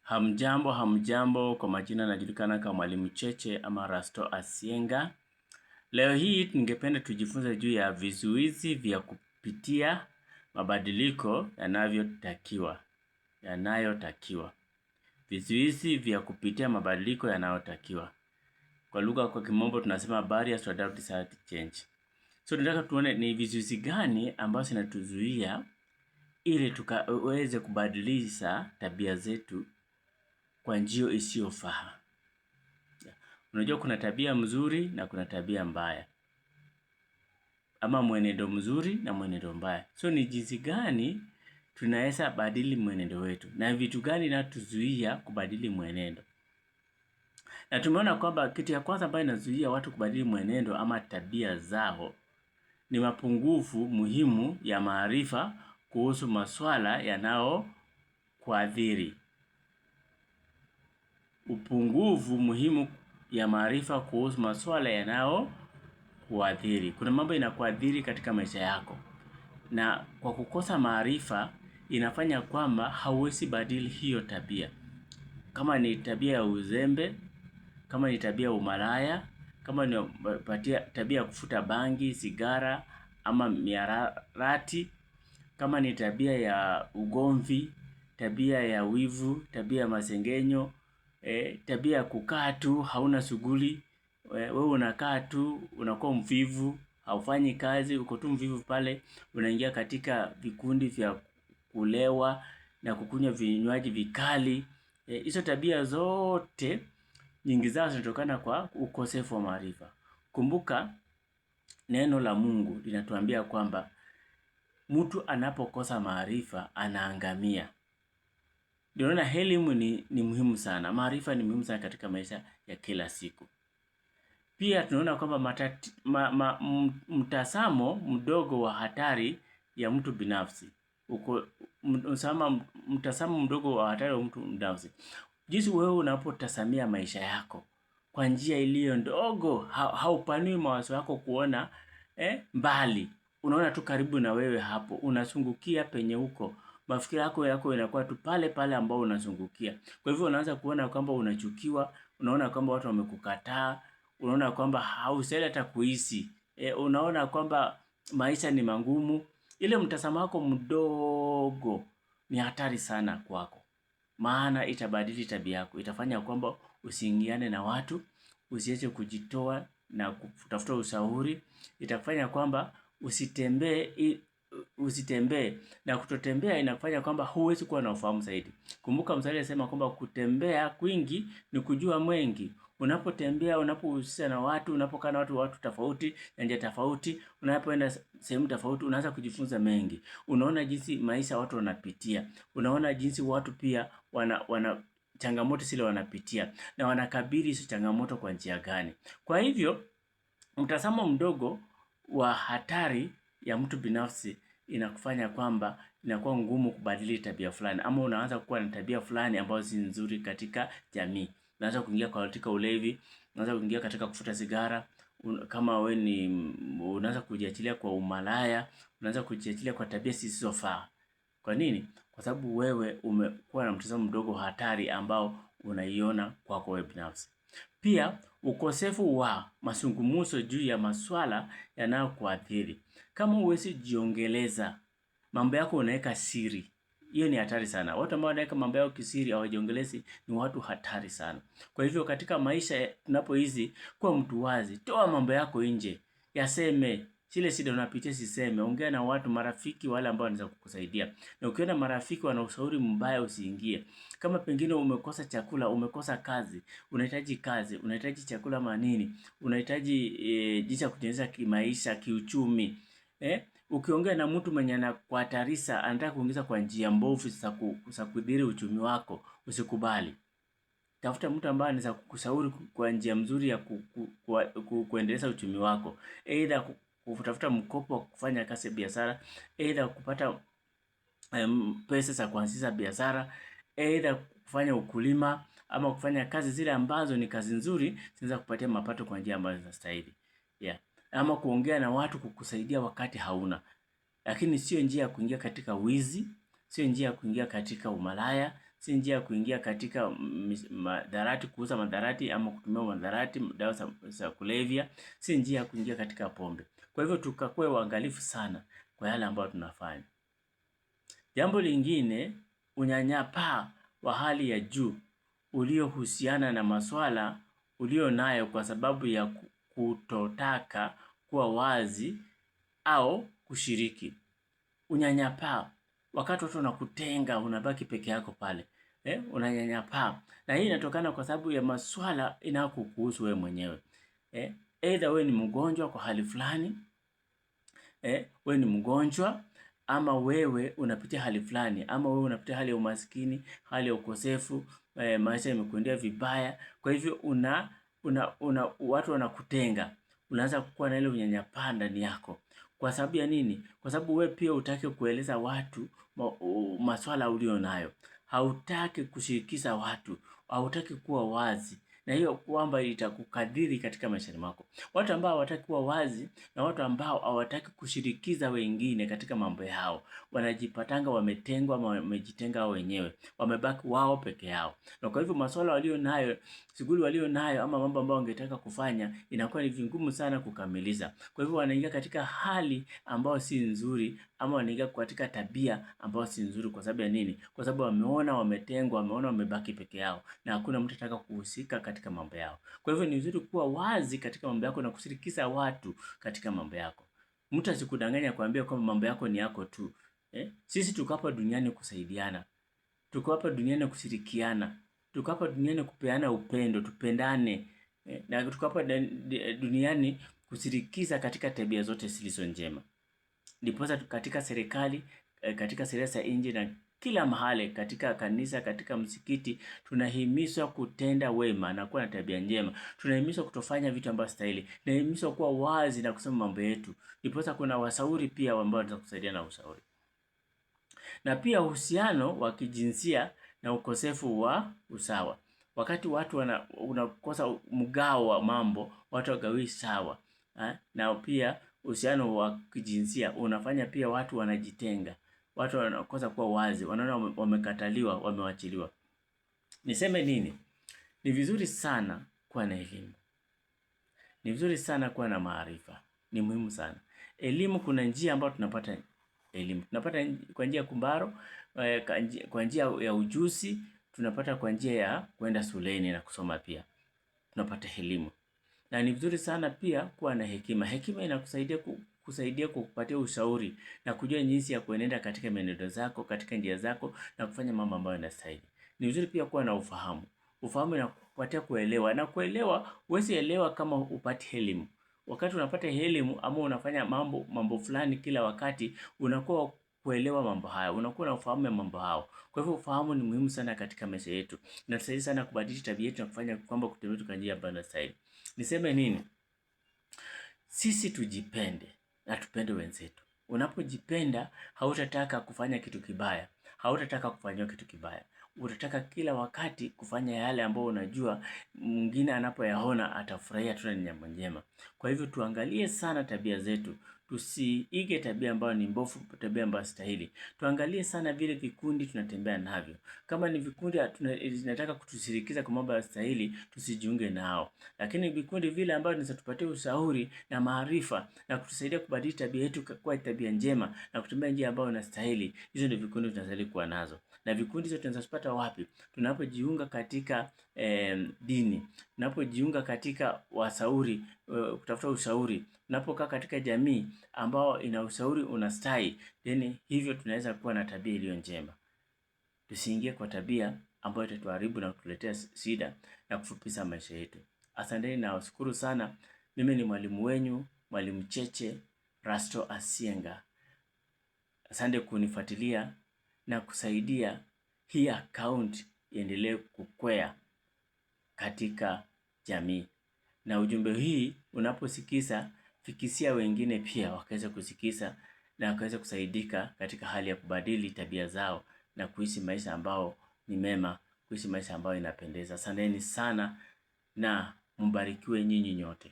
Hamjambo, kwa majina najulikana kama Mwalimu Cheche ama Rasto Asienga. Leo hii ningependa tujifunze juu ya vizuizi vya kupitia mabadiliko yanayotakiwa. Vizuizi vya kupitia mabadiliko yanayotakiwa. Kwa kimombo tunasema barriers to adapt desired change. So tunataka tuone ni vizuizi gani ambazo zinatuzuia ili tukaweze kubadilisha tabia zetu kwa njia isiyofaa. Unajua kuna tabia mzuri na kuna tabia mbaya, ama mwenendo mzuri na mwenendo mbaya. So ni jinsi gani tunaweza badili mwenendo wetu, na vitu gani vinatuzuia kubadili mwenendo. Na tumeona kwamba kitu ya kwanza ambayo inazuia watu kubadili mwenendo ama tabia zao ni mapungufu muhimu ya maarifa kuhusu masuala yanayokuathiri. Upungufu muhimu ya maarifa kuhusu masuala yanayokuathiri. Kuna mambo inakuathiri katika maisha yako, na kwa kukosa maarifa inafanya kwamba hauwezi badili hiyo tabia. Kama ni tabia ya uzembe, kama ni tabia ya umalaya, kama ni tabia ya kufuta bangi, sigara ama mihadarati, kama ni tabia ya ugomvi, tabia ya wivu, tabia ya masengenyo, tabia ya kukaa tu hauna shughuli, wewe unakaa tu, unakuwa mvivu, haufanyi kazi, uko tu mvivu pale, unaingia katika vikundi vya kulewa na kukunywa vinywaji vikali. Hizo tabia zote nyingi zao zinatokana kwa ukosefu wa maarifa. Kumbuka neno la Mungu linatuambia kwamba mtu anapokosa maarifa anaangamia. Ndio maana elimu ni muhimu sana. Maarifa ni muhimu sana katika maisha ya kila siku. Pia tunaona kwamba mtazamo mdogo wa hatari ya mtu binafsi. Mtazamo mdogo wa hatari wa mtu binafsi. Jinsi wewe unapotazamia maisha yako kwa njia iliyo ndogo, haupanui mawazo yako kuona mbali. Unaona tu karibu na wewe hapo, unazungukia penye huko. Mafikira yako yanakuwa tu pale pale ambao unazungukia. Kwa hivyo unaanza kuona kwamba unachukiwa, unaona kwamba watu wamekukataa, unaona kwamba haustahili hata kuishi. Unaona kwamba maisha ni magumu. Ile mtazamo wako mdogo ni hatari sana kwako. Maana itabadili tabia yako, itafanya kwamba usiingiane na watu, usiweze kujitoa na kutafuta ushauri, itafanya kwamba usitembee, na kutotembea inafanya kwamba huwezi kuwa na ufahamu zaidi. Kumbuka mstari anasema kwamba kutembea kwingi ni kujua mengi. Unapotembea, unapohusisha na watu, unapokaa na watu tofauti, njia tofauti, unapoenda sehemu tofauti, unaanza kujifunza mengi. Unaona jinsi maisha watu wanapitia. Unaona jinsi watu pia wana changamoto zile wanapitia, na wanakabili hizo changamoto kwa njia gani. Kwa hivyo mtazamo mdogo wa hatari ya mtu binafsi inakufanya kwamba inakuwa ngumu kubadili tabia fulani, ama unaanza kuwa na tabia fulani ambazo si nzuri katika jamii. Unaanza kuingia katika ulevi, unaanza kuingia katika kufuta sigara, kama wewe ni unaanza kujiachilia kwa umalaya, unaanza kujiachilia kwa tabia zisizofaa. Kwa nini? Kwa sababu wewe umekuwa na mtazamo mdogo hatari ambao unaiona kwako wewe binafsi. Pia ukosefu wa mazungumzo juu ya masuala yanayokuathiri. Kama huwezi jiongeleza, mambo yako unaweka siri, hiyo ni hatari sana. Watu ambao wanaweka mambo yao kisiri, hawajiongelezi, ni watu hatari sana. Kwa hivyo katika maisha tunapoishi, kuwa mtu wazi, toa mambo yako nje, yaseme. Zile shida unapitia siseme, ongea na watu, marafiki wale ambao wanaweza kukusaidia. Na ukiona marafiki wana ushauri mbaya usiingie. Kama pengine umekosa chakula, umekosa kazi, unahitaji chakula manini, unahitaji jinsi ya kutengeneza kimaisha, kiuchumi. Ukiongea na mtu mwenye anakuhatarisha, anataka kuingiza kwa njia mbovu za kudhiri uchumi wako, usikubali. Tafuta mtu ambaye anaweza kukushauri kwa njia mzuri ya kuendeleza uchumi wako. Aidha kutafuta mkopo wa kufanya kazi ya biashara, aidha kupata pesa za kuanzisha biashara, aidha kufanya ukulima, ama kufanya kazi zile ambazo ni kazi nzuri zinaweza kupatia mapato kwa njia ambazo zinastahili. Ama kuongea na watu kukusaidia wakati hauna. Lakini sio njia ya kuingia katika wizi, sio njia ya kuingia katika umalaya, si njia ya kuingia katika madharati, kuuza madharati ama kutumia madharati, dawa za kulevya, si njia ya kuingia katika pombe. Kwa hivyo tukakuwe waangalifu sana kwa yale ambayo tunafanya. Jambo lingine, unyanyapaa wa hali ya juu uliohusiana na maswala ulio nayo kwa sababu ya kutotaka kuwa wazi au kushiriki. Unyanyapaa, wakati watu wanakutenga, unabaki peke yako pale. Unanyanyapaa. Na hii inatokana kwa sababu ya maswala inayokuhusu wewe mwenyewe. Either wewe ni mgonjwa kwa hali fulani, wewe ni mgonjwa, ama wewe unapitia hali fulani, ama wewe unapitia hali ya umaskini, hali ya ukosefu, maisha yamekuendea vibaya. Kwa hivyo watu wanakutenga. Unaanza kuwa na ile unyanyapaa ndani yako. Kwa sababu ya nini? Kwa sababu wewe pia hutaki kueleza watu maswala ulio nayo. Hautaki kushirikisha watu, hautaki kuwa wazi. Na hiyo kwamba itakukadiri katika maisha yako. Watu ambao hawataki kuwa wazi na watu ambao hawataki kushirikiza wengine katika mambo yao, wanajipatanga wametengwa ama wamejitenga wao wenyewe. Wamebaki wao peke yao. Na kwa hivyo maswala walio nayo, shughuli walio nayo ama mambo ambayo wangetaka kufanya inakuwa ni vigumu sana kukamiliza. Kwa hivyo wanaingia katika hali ambayo si nzuri, ama wanaingia katika tabia ambayo si nzuri. Kwa sababu ya nini? Kwa sababu wameona wametengwa, wameona wamebaki peke yao na hakuna mtu anataka kuhusika katika mambo yao. Kwa hivyo ni vizuri kuwa wazi katika mambo yako na kushirikisha watu katika mambo yako. Mtu asikudanganya kuambia kwamba mambo yako ni yako tu. Sisi tuko hapa duniani kusaidiana. Tuko hapa duniani kushirikiana. Tuko hapa duniani kupeana upendo, tupendane. Na tuko hapa duniani kushirikiza katika tabia zote zilizo njema. Ndiposa katika serikali, katika sheria za nchi na kila mahali, katika kanisa, katika msikiti, tunahimizwa kutenda wema na kuwa na tabia njema. Tunahimizwa kutofanya vitu ambavyo stahili. Tunahimizwa kuwa wazi na kusema mambo yetu. Ndiposa kuna washauri pia ambao wanaweza kusaidia na ushauri. Na pia uhusiano wa kijinsia na ukosefu wa usawa. Wakati watu unakosa mgao wa mambo, watu wagawi sawa. Na pia uhusiano wa kijinsia unafanya pia watu wanajitenga. Watu wanakosa kuwa wazi, wanaona wamekataliwa, wamewachiliwa. Niseme nini? Ni vizuri sana kuwa na elimu. Ni vizuri sana kuwa na maarifa. Ni muhimu sana. Elimu, kuna njia ambayo tunapata elimu. Tunapata kwa njia ya kumbaro, kwa njia ya ujuzi, tunapata kwa njia ya kwenda shuleni na kusoma pia. Tunapata elimu. Na ni vizuri sana pia kuwa na hekima. Hekima inakusaidia kukupatia ushauri na kujua jinsi ya kuenenda katika mienendo zako, katika njia zako na kufanya mambo ambayo yanastahili. Ni vizuri pia kuwa na ufahamu. Ufahamu inakupatia kuelewa. Na kuelewa, huwezi elewa kama upati elimu. Wakati unapata elimu ama unafanya mambo fulani kila wakati, unakuwa kuelewa mambo haya, unakuwa na ufahamu ya mambo hao. Kwa hivyo ufahamu ni muhimu sana katika maisha yetu. Inatusaidia sana kubadilisha tabia yetu na kufanya kwamba kutembea kwa njia ambayo inastahili. Niseme nini? Sisi tujipende na tupende wenzetu. Unapojipenda, hautataka kufanya kitu kibaya. Hautataka kufanywa kitu kibaya. Utataka kila wakati kufanya yale ambayo unajua mwingine anapoyaona atafurahia tu, ni jambo njema. Kwa hivyo tuangalie sana tabia zetu. Tusiige tabia ambayo ni mbovu, tabia ambayo stahili. Tuangalie sana vile vikundi tunatembea navyo. Kama ni vikundi tunataka kutushirikiza kwa mambo ya stahili, tusijiunge nao. Lakini vikundi vile ambavyo vinatupatia ushauri na maarifa na kutusaidia kubadilisha tabia yetu kuwa tabia njema na kutembea njia ambayo inastahili, hizo ndio vikundi tunastahili kuwa nazo. Na vikundi hizo tunazipata wapi? Tunapojiunga katika dini. Tunapojiunga katika washauri, kutafuta ushauri. Tunapokaa katika jamii ambao ina ushauri unastahili, then hivyo tunaweza kuwa na tabia iliyo njema. Tusiingie kwa tabia ambayo itatuharibu na kutuletea shida na kufupisha maisha yetu. Asanteni na washukuru sana. Mimi ni mwalimu wenyu, Mwalimu Cheche Rasto Asienga. Asante kunifuatilia na kusaidia hii account iendelee kukwea katika jamii. Na ujumbe hii unaposikiza, fikisia wengine pia wakaweza kusikiza na wakaweza kusaidika katika hali ya kubadili tabia zao na kuishi maisha ambao ni mema, kuishi maisha ambao inapendeza. Asanteni sana na mbarikiwe nyinyi nyote.